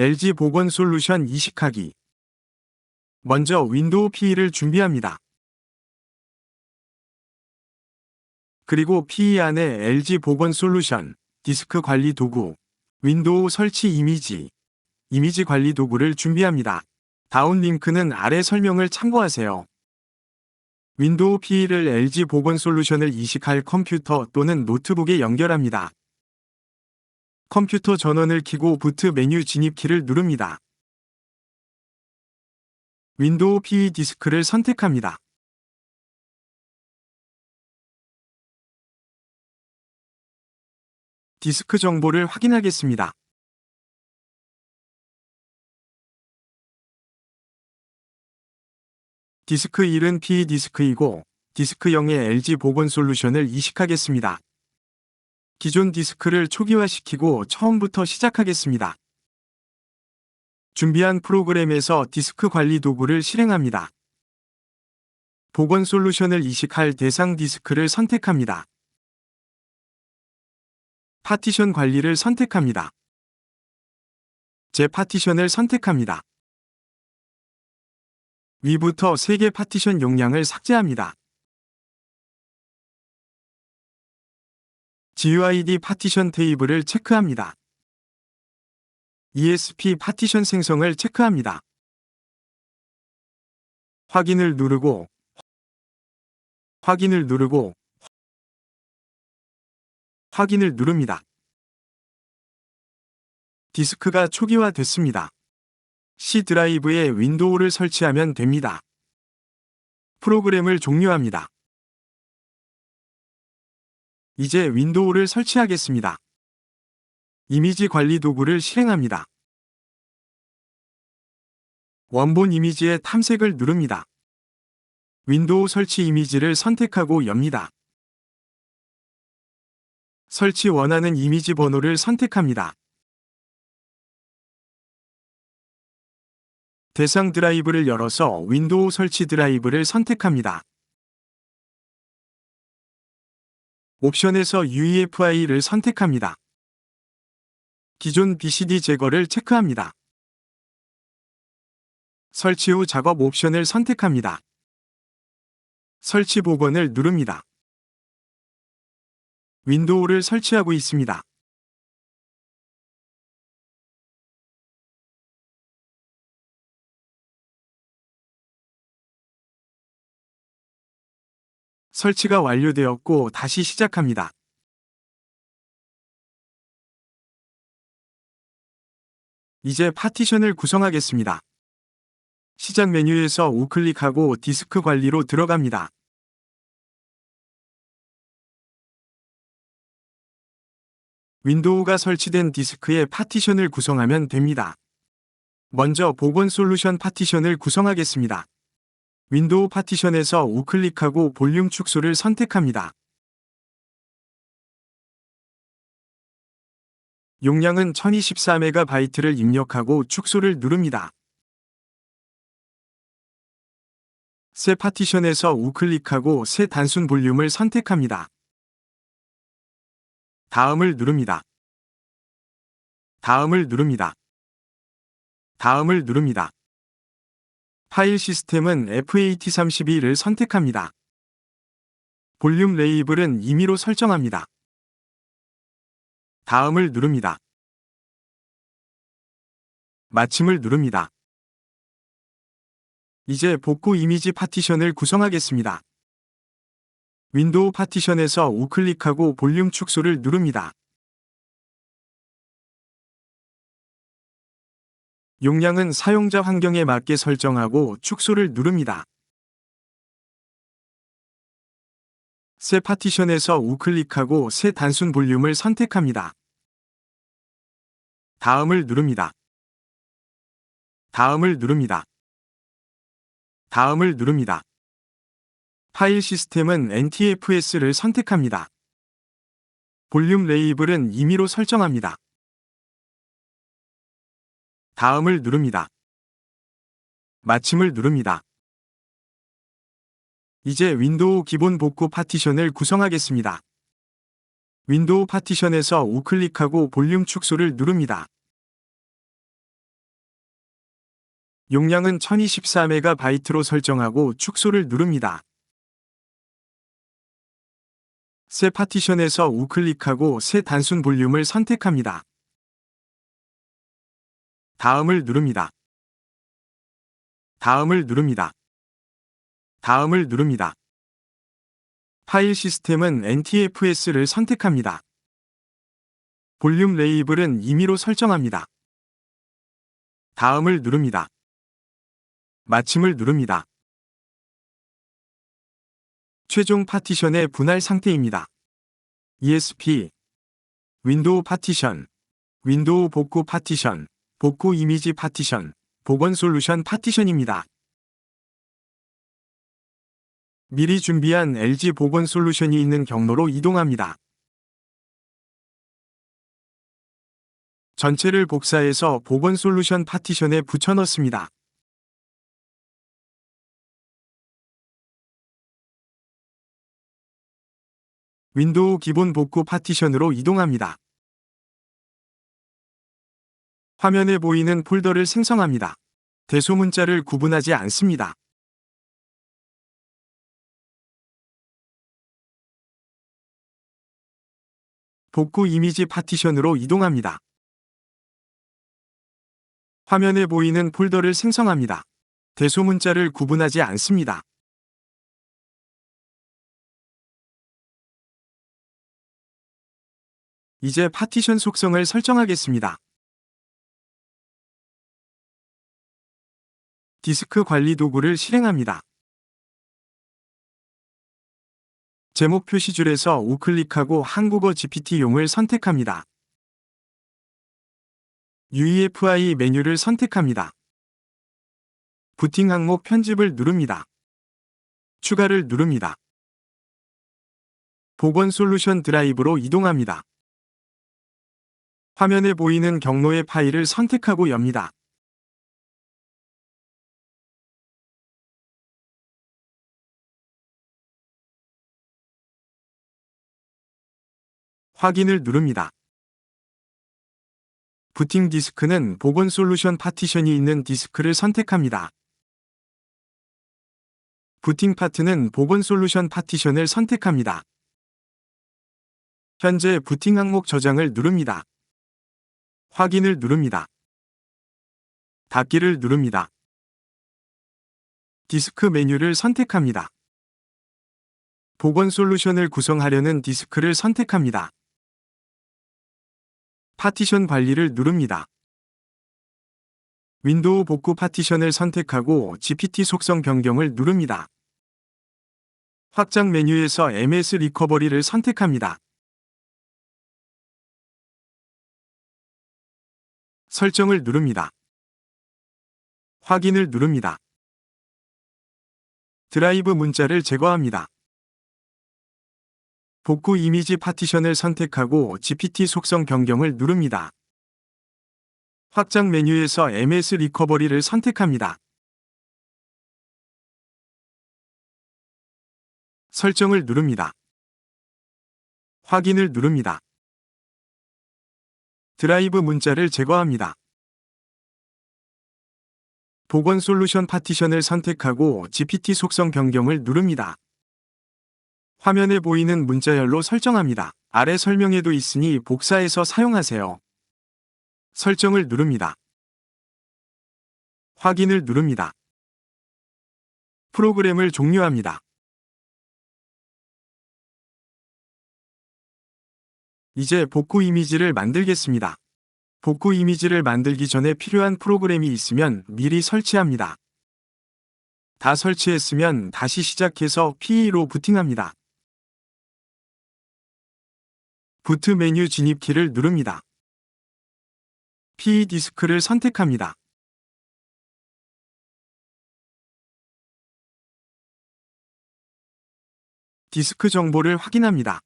LG 보건 솔루션 이식하기. 먼저 윈도우 PE를 준비합니다. 그리고 PE 안에 LG 보건 솔루션, 디스크 관리 도구, 윈도우 설치 이미지 관리 도구를 준비합니다. 다운 링크는 아래 설명을 참고하세요. 윈도우 PE를 LG 보건 솔루션을 이식할 컴퓨터 또는 노트북에 연결합니다. 컴퓨터 전원을 켜고 부트 메뉴 진입키를 누릅니다. 윈도우 PE 디스크를 선택합니다. 디스크 정보를 확인하겠습니다. 디스크 1은 PE 디스크이고 디스크 0의 LG 보건 솔루션을 이식하겠습니다. 기존 디스크를 초기화시키고 처음부터 시작하겠습니다. 준비한 프로그램에서 디스크 관리 도구를 실행합니다. 보건 솔루션을 이식할 대상 디스크를 선택합니다. 파티션 관리를 선택합니다. 재파티션을 선택합니다. 위부터 3개 파티션 용량을 삭제합니다. GUID 파티션 테이블을 체크합니다. ESP 파티션 생성을 체크합니다. 확인을 누르고 확인을 누릅니다. 디스크가 초기화됐습니다. C 드라이브에 윈도우를 설치하면 됩니다. 프로그램을 종료합니다. 이제 윈도우를 설치하겠습니다. 이미지 관리 도구를 실행합니다. 원본 이미지의 탐색을 누릅니다. 윈도우 설치 이미지를 선택하고 엽니다. 설치 원하는 이미지 번호를 선택합니다. 대상 드라이브를 열어서 윈도우 설치 드라이브를 선택합니다. 옵션에서 UEFI를 선택합니다. 기존 BCD 제거를 체크합니다. 설치 후 작업 옵션을 선택합니다. 설치 복원을 누릅니다. 윈도우를 설치하고 있습니다. 설치가 완료되었고 다시 시작합니다. 이제 파티션을 구성하겠습니다. 시작 메뉴에서 우클릭하고 디스크 관리로 들어갑니다. 윈도우가 설치된 디스크에 파티션을 구성하면 됩니다. 먼저 보건 솔루션 파티션을 구성하겠습니다. 윈도우 파티션에서 우클릭하고 볼륨 축소를 선택합니다. 용량은 1024MB를 입력하고 축소를 누릅니다. 새 파티션에서 우클릭하고 새 단순 볼륨을 선택합니다. 다음을 누릅니다. 다음을 누릅니다. 다음을 누릅니다. 파일 시스템은 FAT32를 선택합니다. 볼륨 레이블은 임의로 설정합니다. 다음을 누릅니다. 마침을 누릅니다. 이제 복구 이미지 파티션을 구성하겠습니다. 윈도우 파티션에서 우클릭하고 볼륨 축소를 누릅니다. 용량은 사용자 환경에 맞게 설정하고 축소를 누릅니다. 새 파티션에서 우클릭하고 새 단순 볼륨을 선택합니다. 다음을 누릅니다. 다음을 누릅니다. 다음을 누릅니다. 파일 시스템은 NTFS를 선택합니다. 볼륨 레이블은 임의로 설정합니다. 다음을 누릅니다. 마침을 누릅니다. 이제 윈도우 기본 복구 파티션을 구성하겠습니다. 윈도우 파티션에서 우클릭하고 볼륨 축소를 누릅니다. 용량은 1024MB로 설정하고 축소를 누릅니다. 새 파티션에서 우클릭하고 새 단순 볼륨을 선택합니다. 다음을 누릅니다. 다음을 누릅니다. 다음을 누릅니다. 파일 시스템은 NTFS를 선택합니다. 볼륨 레이블은 임의로 설정합니다. 다음을 누릅니다. 마침을 누릅니다. 최종 파티션의 분할 상태입니다. ESP, 윈도우 파티션, 윈도우 복구 파티션, 복구 이미지 파티션, 복원 솔루션 파티션입니다. 미리 준비한 LG 복원 솔루션이 있는 경로로 이동합니다. 전체를 복사해서 복원 솔루션 파티션에 붙여넣습니다. 윈도우 기본 복구 파티션으로 이동합니다. 화면에 보이는 폴더를 생성합니다. 대소문자를 구분하지 않습니다. 복구 이미지 파티션으로 이동합니다. 화면에 보이는 폴더를 생성합니다. 대소문자를 구분하지 않습니다. 이제 파티션 속성을 설정하겠습니다. 디스크 관리 도구를 실행합니다. 제목 표시줄에서 우클릭하고 한국어 GPT용을 선택합니다. UEFI 메뉴를 선택합니다. 부팅 항목 편집을 누릅니다. 추가를 누릅니다. 복원 솔루션 드라이브로 이동합니다. 화면에 보이는 경로의 파일을 선택하고 엽니다. 확인을 누릅니다. 부팅 디스크는 복원 솔루션 파티션이 있는 디스크를 선택합니다. 부팅 파트는 복원 솔루션 파티션을 선택합니다. 현재 부팅 항목 저장을 누릅니다. 확인을 누릅니다. 닫기를 누릅니다. 디스크 메뉴를 선택합니다. 복원 솔루션을 구성하려는 디스크를 선택합니다. 파티션 관리를 누릅니다. 윈도우 복구 파티션을 선택하고 GPT 속성 변경을 누릅니다. 확장 메뉴에서 MS 리커버리를 선택합니다. 설정을 누릅니다. 확인을 누릅니다. 드라이브 문자를 제거합니다. 복구 이미지 파티션을 선택하고 GPT 속성 변경을 누릅니다. 확장 메뉴에서 MS 리커버리를 선택합니다. 설정을 누릅니다. 확인을 누릅니다. 드라이브 문자를 제거합니다. 복원 솔루션 파티션을 선택하고 GPT 속성 변경을 누릅니다. 화면에 보이는 문자열로 설정합니다. 아래 설명에도 있으니 복사해서 사용하세요. 설정을 누릅니다. 확인을 누릅니다. 프로그램을 종료합니다. 이제 복구 이미지를 만들겠습니다. 복구 이미지를 만들기 전에 필요한 프로그램이 있으면 미리 설치합니다. 다 설치했으면 다시 시작해서 PE로 부팅합니다. 부트 메뉴 진입키를 누릅니다. PE 디스크를 선택합니다. 디스크 정보를 확인합니다.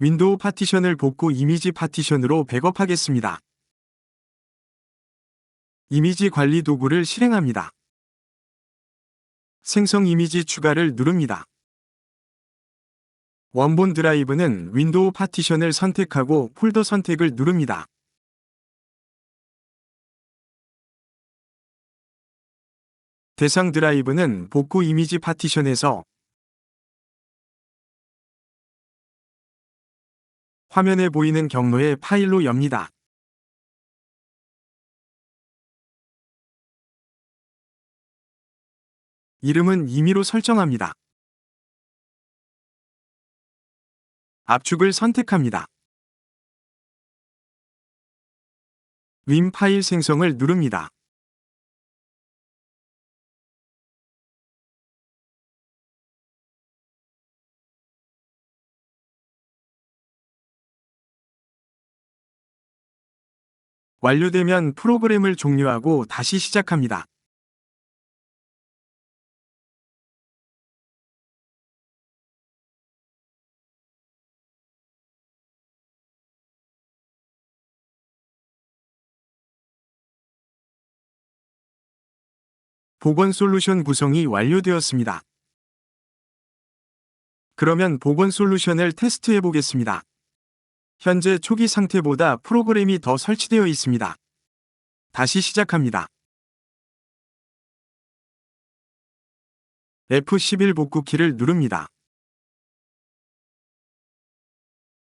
윈도우 파티션을 복구 이미지 파티션으로 백업하겠습니다. 이미지 관리 도구를 실행합니다. 생성 이미지 추가를 누릅니다. 원본 드라이브는 윈도우 파티션을 선택하고 폴더 선택을 누릅니다. 대상 드라이브는 복구 이미지 파티션에서 화면에 보이는 경로의 파일로 엽니다. 이름은 임의로 설정합니다. 압축을 선택합니다. 윈 파일 생성을 누릅니다. 완료되면 프로그램을 종료하고 다시 시작합니다. 복원 솔루션 구성이 완료되었습니다. 그러면 복원 솔루션을 테스트해 보겠습니다. 현재 초기 상태보다 프로그램이 더 설치되어 있습니다. 다시 시작합니다. F11 복구키를 누릅니다.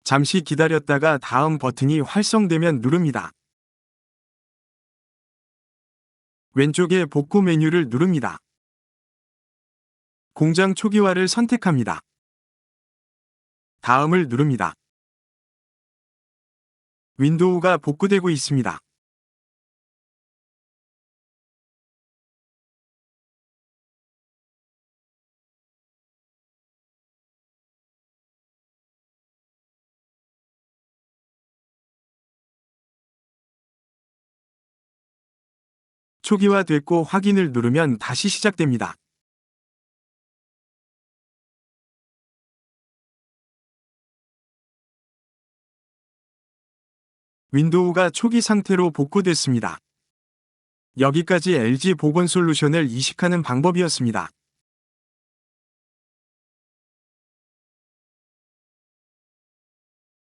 잠시 기다렸다가 다음 버튼이 활성되면 누릅니다. 왼쪽에 복구 메뉴를 누릅니다. 공장 초기화를 선택합니다. 다음을 누릅니다. 윈도우가 복구되고 있습니다. 초기화됐고 확인을 누르면 다시 시작됩니다. 윈도우가 초기 상태로 복구됐습니다. 여기까지 LG 복원 솔루션을 이식하는 방법이었습니다.